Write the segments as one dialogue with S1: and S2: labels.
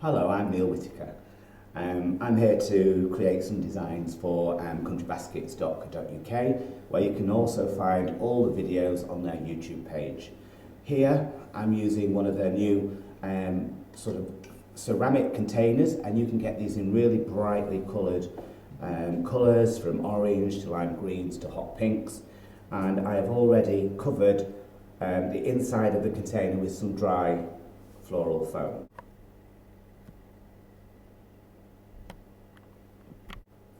S1: Hello, I'm Neil Whittaker. I'm here to create some designs for countrybaskets.co.uk, where you can also find all the videos on their YouTube page. Here I'm using one of their new sort of ceramic containers, and you can get these in really brightly coloured colours, from orange to lime greens to hot pinks, and I have already covered the inside of the container with some dry floral foam.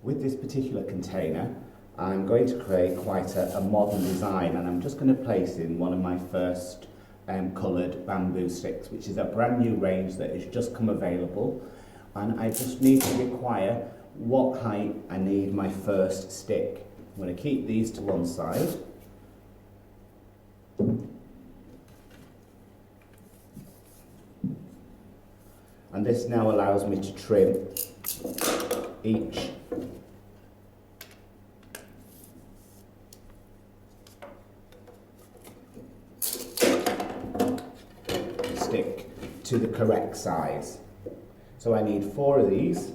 S1: With this particular container, I'm going to create quite a modern design, and I'm just going to place in one of my first coloured bamboo sticks, which is a brand new range that has just come available, and I just need to require what height I need my first stick. I'm going to keep these to one side. And this now allows me to trim each stick to the correct size. So I need 4 of these,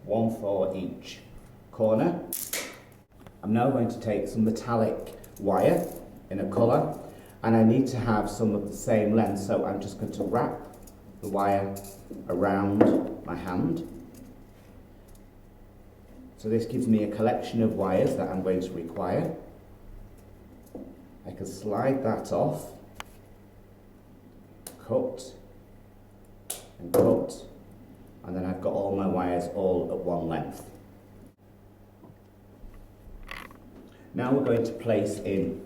S1: 1 for each corner. I'm now going to take some metallic wire in a colour, and I need to have some of the same length, so I'm just going to wrap the wire around my hand. So this gives me a collection of wires that I'm going to require. I can slide that off, cut and cut, and then I've got all my wires all at one length. Now we're going to place in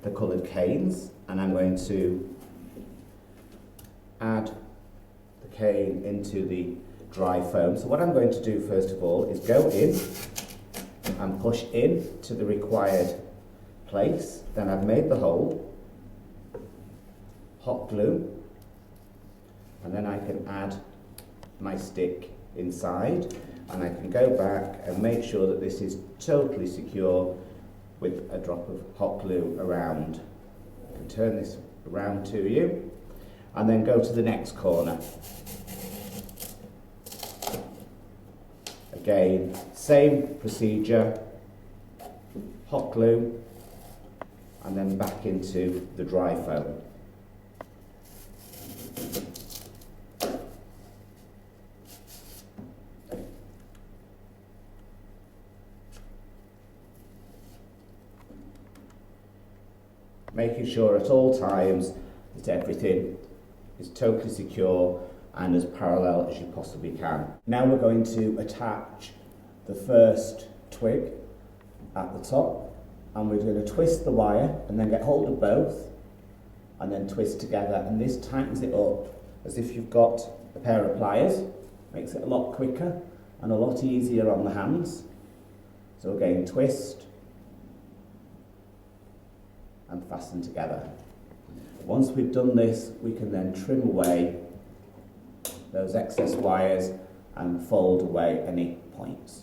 S1: the coloured canes, and I'm going to add the cane into the dry foam. So what I'm going to do first of all is go in and push in to the required place. Then I've made the hole, hot glue, and then I can add my stick inside, and I can go back and make sure that this is totally secure with a drop of hot glue around. I can turn this around to you and then go to the next corner. Again, same procedure, hot glue, and then back into the dry foam. Making sure at all times that everything is totally secure and as parallel as you possibly can. Now we're going to attach the first twig at the top, and we're going to twist the wire and then get hold of both and then twist together, and this tightens it up as if you've got a pair of pliers. Makes it a lot quicker and a lot easier on the hands. So again, twist and fasten together. Once we've done this, we can then trim away those excess wires and fold away any points.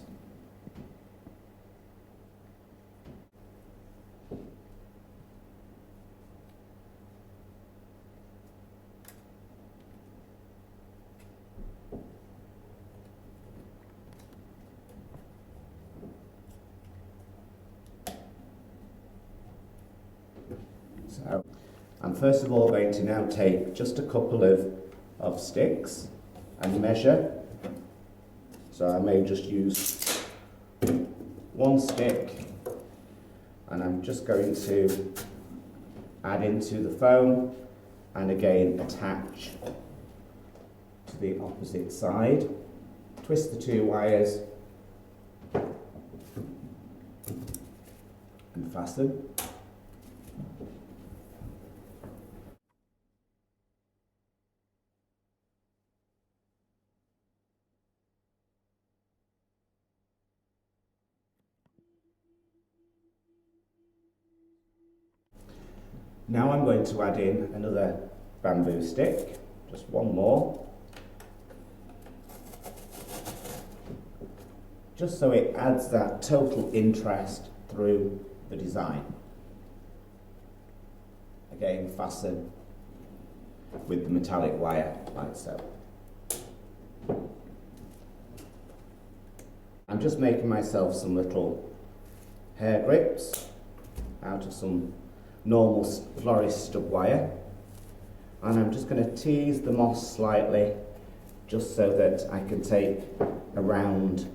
S1: So I'm first of all going to now take just a couple of sticks and measure. So I may just use 1 stick, and I'm just going to add into the foam and again attach to the opposite side. Twist the 2 wires and fasten. Now I'm going to add in another bamboo stick, just 1 more, just so it adds that total interest through the design. Again, fasten with the metallic wire, like so. I'm just making myself some little hair grips out of some normal florist stub wire, and I'm just going to tease the moss slightly just so that I can take around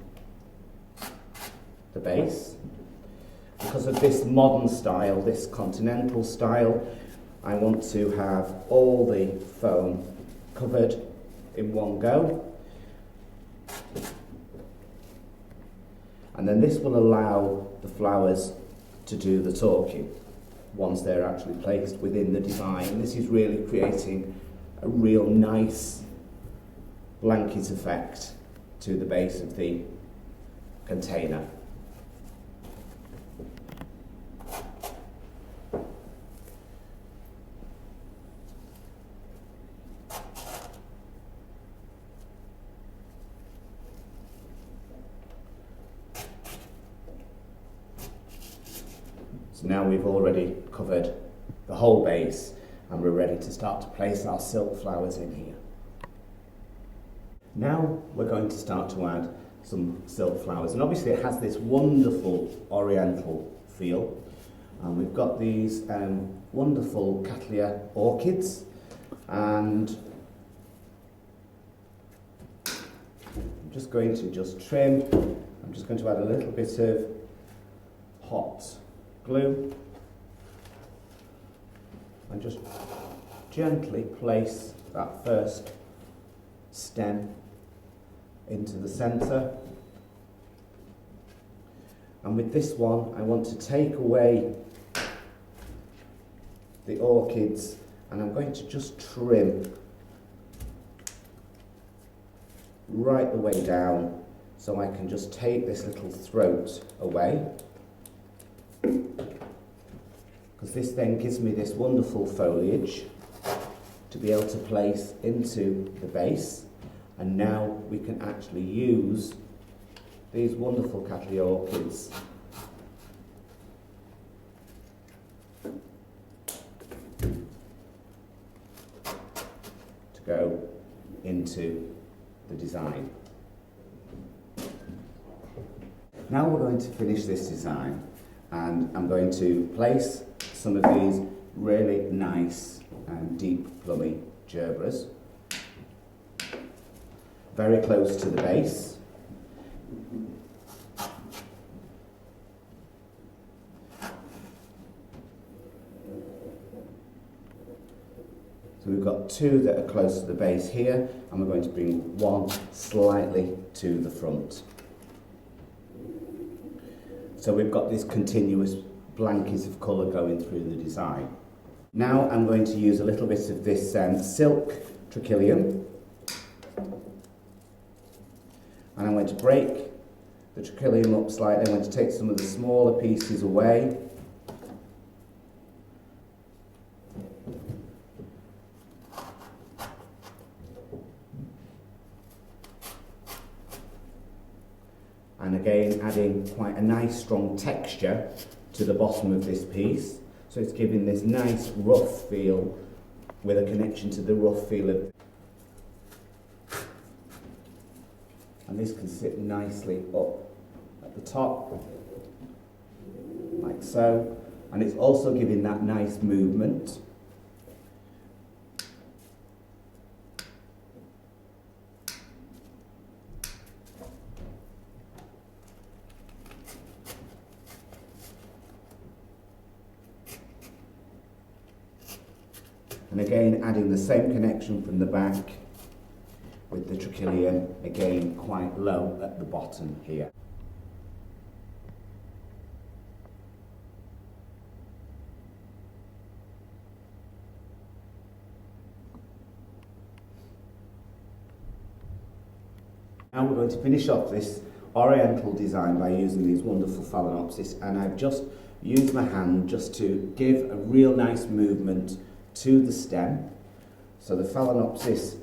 S1: the base. Because of this modern style, this continental style, I want to have all the foam covered in one go. And then this will allow the flowers to do the talking once they're actually placed within the design. This is really creating a real nice blanket effect to the base of the container. So now we've already covered the whole base and we're ready to start to place our silk flowers in here. Now we're going to start to add some silk flowers, and obviously it has this wonderful oriental feel. And we've got these wonderful Cattleya orchids, and I'm just going to trim. I'm just going to add a little bit of hot glue and just gently place that first stem into the centre. And with this one I want to take away the orchids, and I'm going to just trim right the way down so I can just take this little throat away, because this then gives me this wonderful foliage to be able to place into the base. And now we can actually use these wonderful Cattleya orchids to go into the design. Now we're going to finish this design, and I'm going to place some of these really nice and deep plummy gerberas very close to the base. So we've got two that are close to the base here, and we're going to bring one slightly to the front. So we've got this continuous blanket of colour going through the design. Now I'm going to use a little bit of this silk trachelium, and I'm going to break the trachelium up slightly. I'm going to take some of the smaller pieces away. And again, adding quite a nice strong texture to the bottom of this piece. So it's giving this nice rough feel with a connection to the rough feel of. And this can sit nicely up at the top, like so. And it's also giving that nice movement. And again, adding the same connection from the back with the trachelium, again quite low at the bottom here. Now we're going to finish off this oriental design by using these wonderful phalaenopsis, and I've just used my hand just to give a real nice movement to the stem. So the phalaenopsis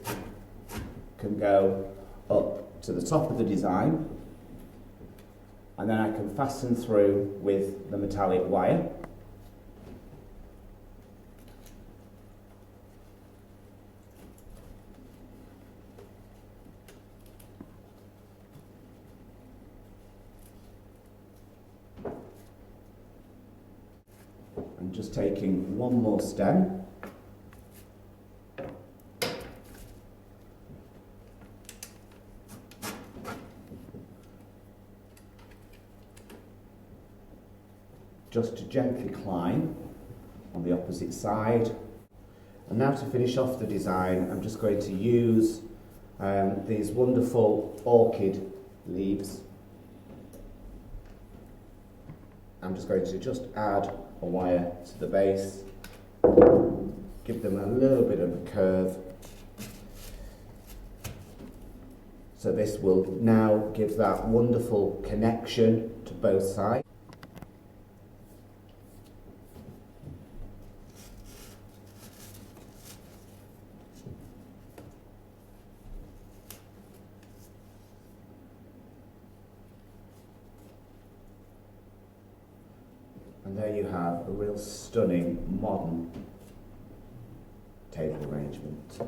S1: can go up to the top of the design, and then I can fasten through with the metallic wire. I'm just taking one more stem. Just to gently climb on the opposite side. And now to finish off the design, I'm just going to use these wonderful orchid leaves. I'm just going to just add a wire to the base, give them a little bit of a curve. So this will now give that wonderful connection to both sides. And there you have a real stunning modern table arrangement.